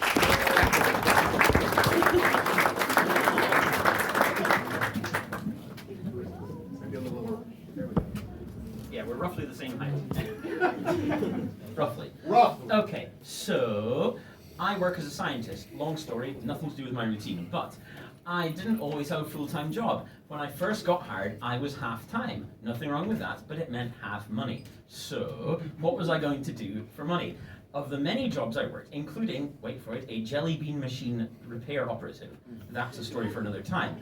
Yeah, we're roughly the same height. Roughly. Roughly. Okay, so I work as a scientist. Long story, nothing to do with my routine, but I didn't always have a full-time job. When I first got hired, I was half-time. Nothing wrong with that, but it meant half money. So, what was I going to do for money? Of the many jobs I worked, including, wait for it, a jelly bean machine repair operative. That's a story for another time.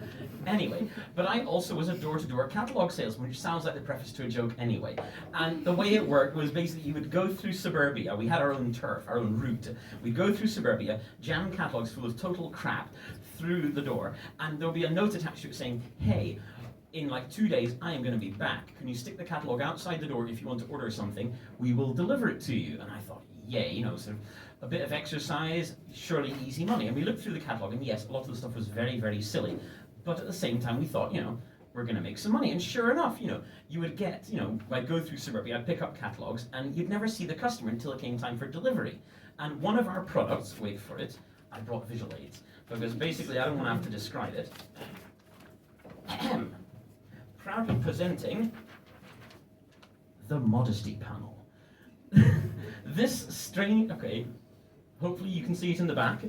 Anyway, but I also was a door-to-door catalogue salesman, which sounds like the preface to a joke anyway. And the way it worked was basically you would go through suburbia. We had our own turf, our own route. We'd go through suburbia, jam catalogues full of total crap through the door, and there'll be a note attached to it saying, hey, in like 2 days, I am going to be back. Can you stick the catalogue outside the door if you want to order something? We will deliver it to you. And I thought, yay, you know, sort of a bit of exercise, surely easy money. And we looked through the catalogue, and yes, a lot of the stuff was very, very silly. But at the same time, we thought, you know, we're going to make some money. And sure enough, you know, you would get, you know, I'd go through suburbia, I'd pick up catalogues, and you'd never see the customer until it came time for delivery. And one of our products, wait for it, I brought visual aids, because basically I don't want to have to describe it. Proudly presenting the modesty panel. This strange, okay, hopefully you can see it in the back.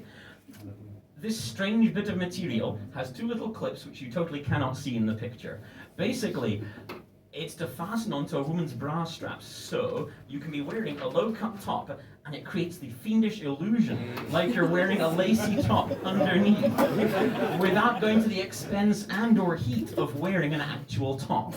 This strange bit of material has two little clips which you totally cannot see in the picture. Basically, it's to fasten onto a woman's bra straps, so you can be wearing a low-cut top and it creates the fiendish illusion like you're wearing a lacy top underneath without going to the expense and or heat of wearing an actual top.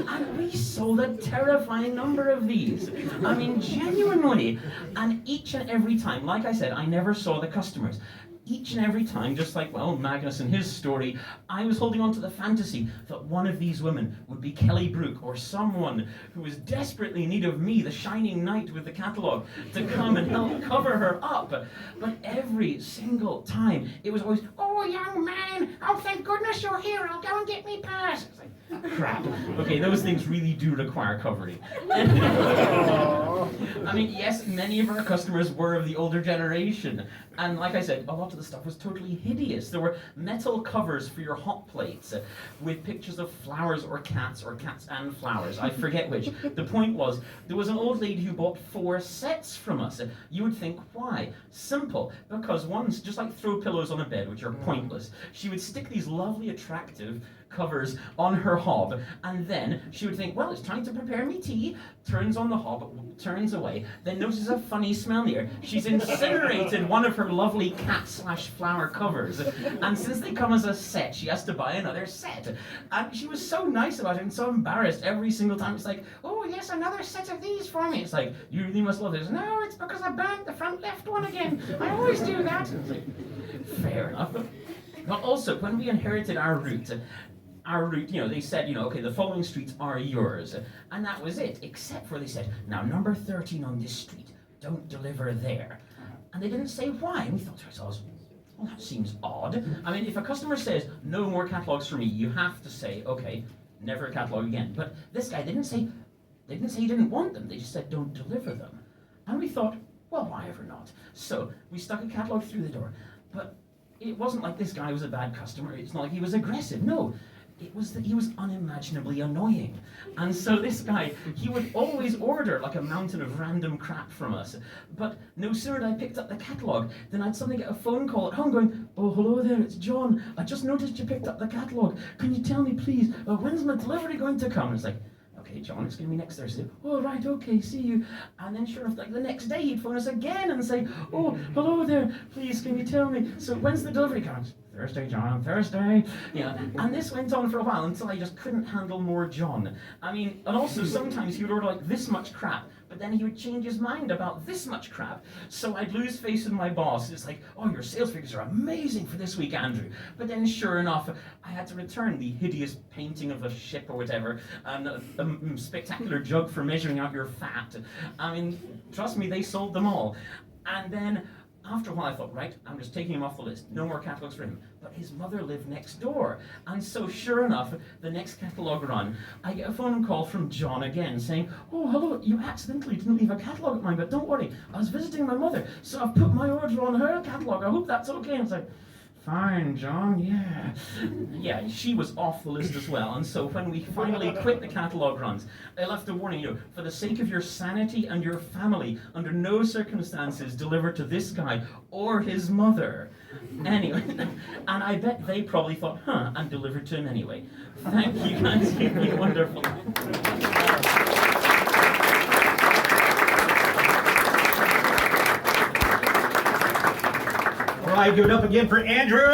And we sold a terrifying number of these. I mean, genuinely. And each and every time, like I said, I never saw the customers. Each and every time, just like, well, Magnus and his story, I was holding on to the fantasy that one of these women would be Kelly Brook or someone who was desperately in need of me, the shining knight with the catalogue, to come and help cover her up. But every single time, it was always, oh, young man, oh, thank goodness you're here, I'll go and get me purse. It's like, crap. Okay, those things really do require covering. I mean, yes, many of our customers were of the older generation. And like I said, a lot of the stuff was totally hideous. There were metal covers for your hot plates with pictures of flowers or cats and flowers. I forget which. The point was, there was an old lady who bought 4 sets from us. You would think, why? Simple. Because once, just like throw pillows on a bed, which are pointless, she would stick these lovely, attractive covers on her hob, and then she would think, well, it's time to prepare me tea, turns on the hob, turns away, then notices a funny smell near. She's incinerated one of her lovely cat/flower covers, and since they come as a set, she has to buy another set. And she was so nice about it and so embarrassed every single time. It's like, oh yes, another set of these for me. It's like, you really must love this. No, it's because I burnt the front left one again. I always do that. It's like, fair enough. But also, when we inherited our route, you know, they said, you know, okay, the following streets are yours. And that was it, except for they said, now number 13 on this street, don't deliver there. And they didn't say why. And we thought to ourselves, well, that seems odd. I mean, if a customer says, no more catalogues for me, you have to say, okay, never a catalogue again. But this guy didn't say he didn't want them. They just said, don't deliver them. And we thought, well, why ever not? So we stuck a catalogue through the door. But it wasn't like this guy was a bad customer. It's not like he was aggressive. No. It was that he was unimaginably annoying. And so this guy, he would always order like a mountain of random crap from us. But no sooner had I picked up the catalogue than I'd suddenly get a phone call at home going, oh, hello there, it's John. I just noticed you picked up the catalogue. Can you tell me, please, when's my delivery going to come? And it's like, okay, John, it's going to be next Thursday. Oh, right, okay, see you. And then sure enough, like the next day, he'd phone us again and say, oh, hello there, please, can you tell me? So when's the delivery coming? Thursday, John, Thursday. Yeah, and this went on for a while until I just couldn't handle more John. I mean, and also sometimes he would order like this much crap, but then he would change his mind about this much crap. So I'd lose face with my boss. It's like, oh, your sales figures are amazing for this week, Andrew. But then sure enough, I had to return the hideous painting of a ship or whatever, and a spectacular jug for measuring out your fat. I mean, trust me, they sold them all. And then After a while, I thought, right, I'm just taking him off the list. No more catalogues for him. But his mother lived next door. And so sure enough, the next catalogue run, I get a phone call from John again saying, oh, hello, you accidentally didn't leave a catalogue at mine, but don't worry, I was visiting my mother, so I've put my order on her catalogue. I hope that's okay. And it's like, fine, John, yeah. Yeah, she was off the list as well, and so when we finally quit the catalogue runs, I left a warning, for the sake of your sanity and your family, under no circumstances deliver to this guy or his mother. Anyway, and I bet they probably thought, and delivered to him anyway. Thank you, guys, you've been wonderful. All right, give it up again for Andrew.